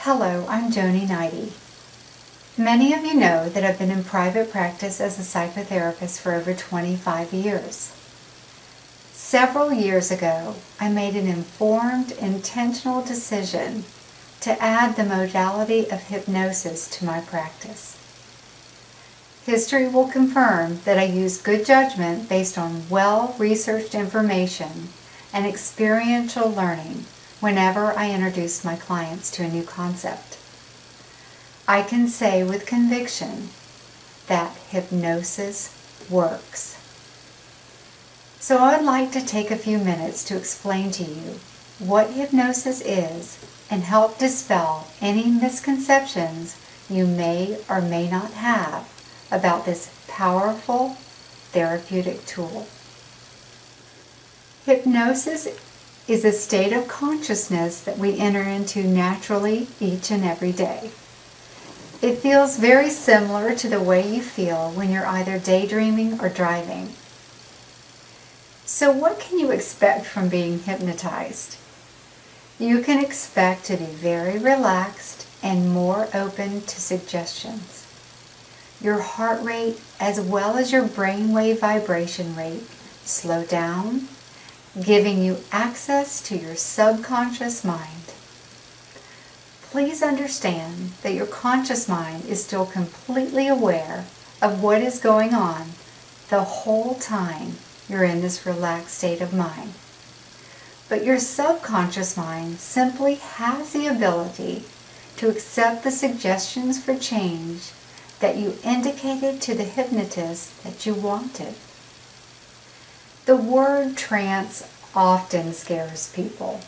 Hello, I'm Joni. Many of you know that I've been in private practice as a psychotherapist for over 25 years. Several years ago, I made an informed, intentional decision to add the modality of hypnosis to my practice. History will confirm that I use good judgment based on well-researched information and experiential learning whenever I introduce my clients to a new concept. I can say with conviction that hypnosis works. So I'd like to take a few minutes to explain to you what hypnosis is and help dispel any misconceptions you may or may not have about this powerful therapeutic tool. Hypnosis is a state of consciousness that we enter into naturally each and every day. It feels very similar to the way you feel when you're either daydreaming or driving. So what can you expect from being hypnotized? You can expect to be very relaxed and more open to suggestions. Your heart rate as well as your brainwave vibration rate slow down, giving you access to your subconscious mind. Please understand that your conscious mind is still completely aware of what is going on the whole time you're in this relaxed state of mind. But your subconscious mind simply has the ability to accept the suggestions for change that you indicated to the hypnotist that you wanted. The word trance often scares people,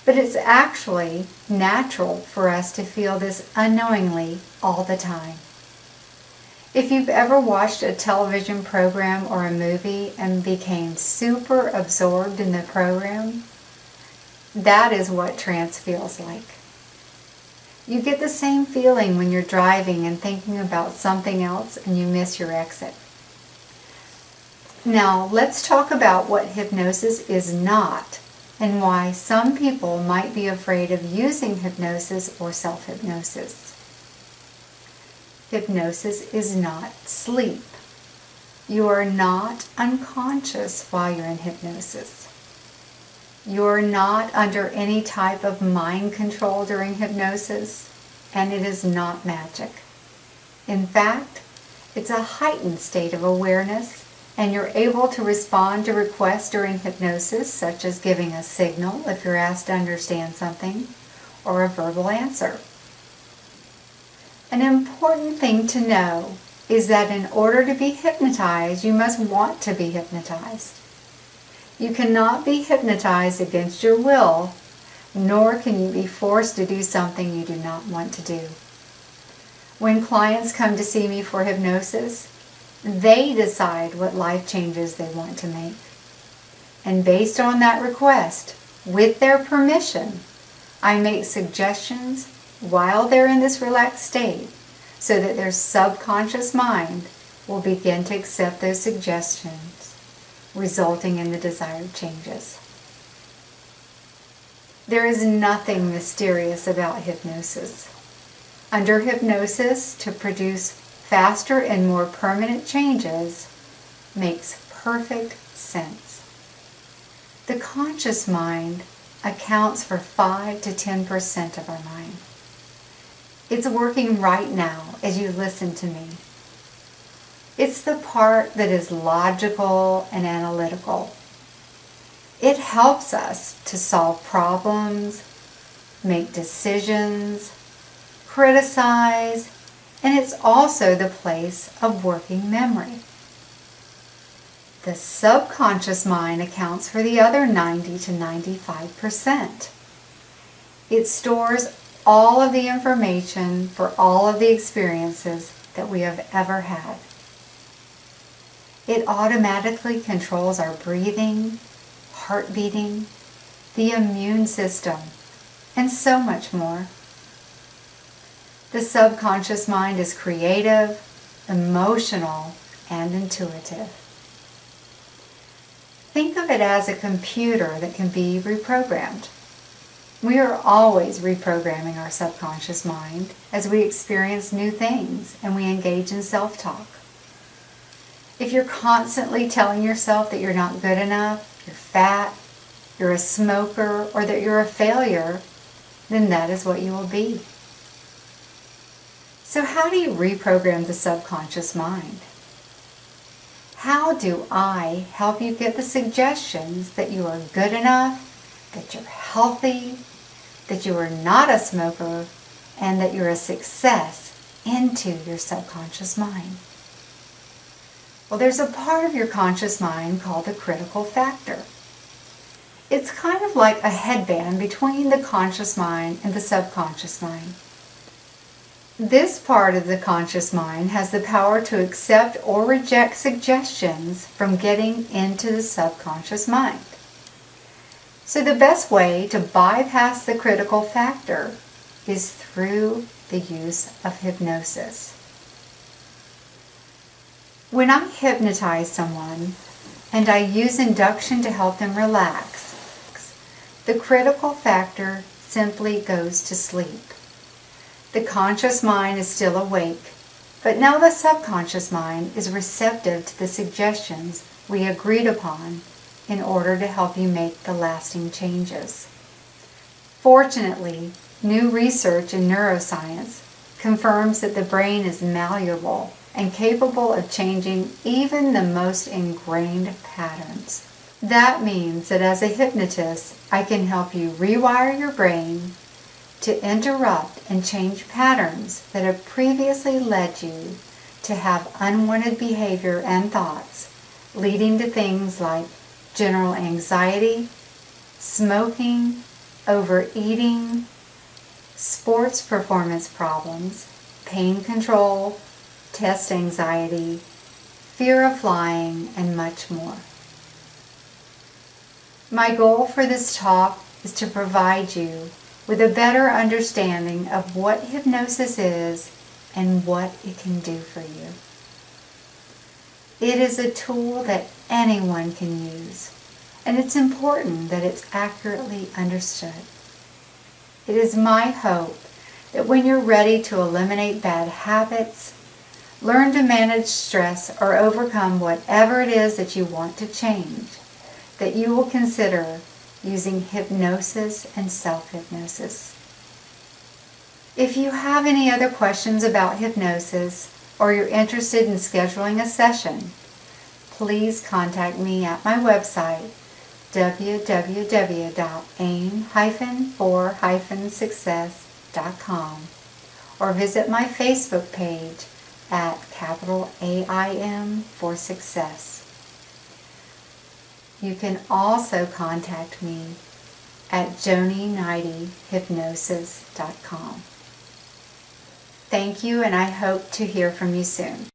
but it's actually natural for us to feel this unknowingly all the time. If you've ever watched a television program or a movie and became super absorbed in the program, that is what trance feels like. You get the same feeling when you're driving and thinking about something else and you miss your exit. Now, let's talk about what hypnosis is not and why some people might be afraid of using hypnosis or self-hypnosis. Hypnosis is not sleep. You are not unconscious while you're in hypnosis. You're not under any type of mind control during hypnosis, and it is not magic. In fact, it's a heightened state of awareness, and you're able to respond to requests during hypnosis, such as giving a signal if you're asked to understand something, or a verbal answer. An important thing to know is that in order to be hypnotized, you must want to be hypnotized. You cannot be hypnotized against your will, nor can you be forced to do something you do not want to do. When clients come to see me for hypnosis, they decide what life changes they want to make. And based on that request, with their permission, I make suggestions while they're in this relaxed state so that their subconscious mind will begin to accept those suggestions, resulting in the desired changes. There is nothing mysterious about hypnosis. Under hypnosis, to produce faster and more permanent changes makes perfect sense. The conscious mind accounts for 5 to 10% of our mind. It's working right now as you listen to me. It's the part that is logical and analytical. It helps us to solve problems, make decisions, criticize, and it's also the place of working memory. The subconscious mind accounts for the other 90 to 95%. It stores all of the information for all of the experiences that we have ever had. It automatically controls our breathing, heart beating, the immune system, and so much more. The subconscious mind is creative, emotional, and intuitive. Think of it as a computer that can be reprogrammed. We are always reprogramming our subconscious mind as we experience new things and we engage in self-talk. If you're constantly telling yourself that you're not good enough, you're fat, you're a smoker, or that you're a failure, then that is what you will be. So how do you reprogram the subconscious mind? How do I help you get the suggestions that you are good enough, that you're healthy, that you are not a smoker, and that you're a success into your subconscious mind? Well, there's a part of your conscious mind called the critical factor. It's kind of like a headband between the conscious mind and the subconscious mind. This part of the conscious mind has the power to accept or reject suggestions from getting into the subconscious mind. So the best way to bypass the critical factor is through the use of hypnosis. When I hypnotize someone and I use induction to help them relax, the critical factor simply goes to sleep. The conscious mind is still awake, but now the subconscious mind is receptive to the suggestions we agreed upon in order to help you make the lasting changes. Fortunately, new research in neuroscience confirms that the brain is malleable and capable of changing even the most ingrained patterns. That means that as a hypnotist, I can help you rewire your brain to interrupt and change patterns that have previously led you to have unwanted behavior and thoughts, leading to things like general anxiety, smoking, overeating, sports performance problems, pain control, test anxiety, fear of flying, and much more. My goal for this talk is to provide you with a better understanding of what hypnosis is and what it can do for you. It is a tool that anyone can use, and it's important that it's accurately understood. It is my hope that when you're ready to eliminate bad habits, learn to manage stress, or overcome whatever it is that you want to change, that you will consider using hypnosis and self-hypnosis. If you have any other questions about hypnosis or you're interested in scheduling a session, please contact me at my website www.aim-for-success.com or visit my Facebook page at AIM for Success. You can also contact me at Joni90hypnosis.com. Thank you, and I hope to hear from you soon.